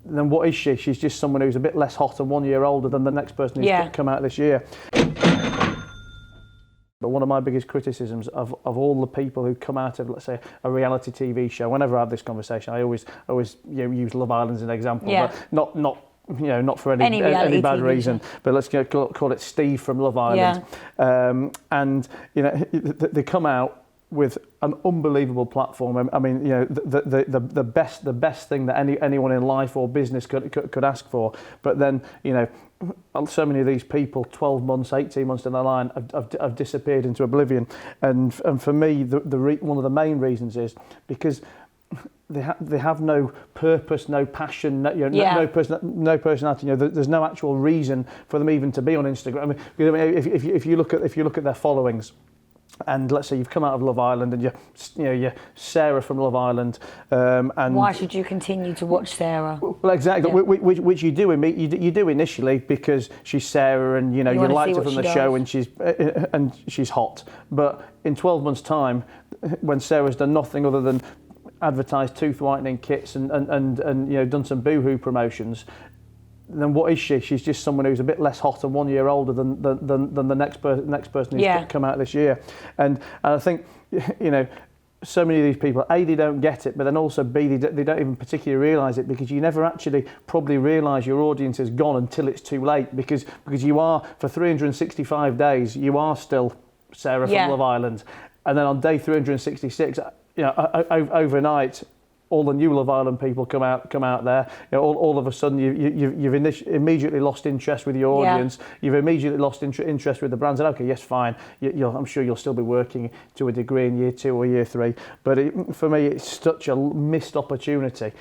then what is she? She's just someone who's a bit less hot and 1 year older than the next person who's come out this year. But one of my biggest criticisms of all the people who come out of, let's say, a reality TV show, whenever I have this conversation, I always use Love Island as an example, but not for any bad reason. But let's call it Steve from Love Island. And they come out with an unbelievable platform. I mean, the best thing that anyone in life or business could ask for. But then, so many of these people, 12 months, 18 months down the line, have disappeared into oblivion. And for me, one of the main reasons is because they have no purpose, no passion, no personality. There's no actual reason for them even to be on Instagram. I mean, if you look at their followings. And let's say you've come out of Love Island and you're Sarah from Love Island. And why should you continue to watch Sarah? Well, exactly. Yeah. Which you do initially because she's Sarah and you liked her from the show and she's hot. But in 12 months' time, when Sarah's done nothing other than advertised tooth whitening kits and done some boohoo promotions, then what is she? She's just someone who's a bit less hot and 1 year older than the next person who's come out this year. And I think, so many of these people, A, they don't get it, but then also B, they don't even particularly realise it, because you never actually probably realise your audience is gone until it's too late, because you are, for 365 days, you are still Sarah from Love Island. And then on day 366, overnight, all the new Love Island people come out there. All of a sudden, you've immediately lost interest with your audience. Yeah. You've immediately lost interest with the brands. And okay, yes, fine. I'm sure you'll still be working to a degree in year 2 or year 3. But for me, it's such a missed opportunity.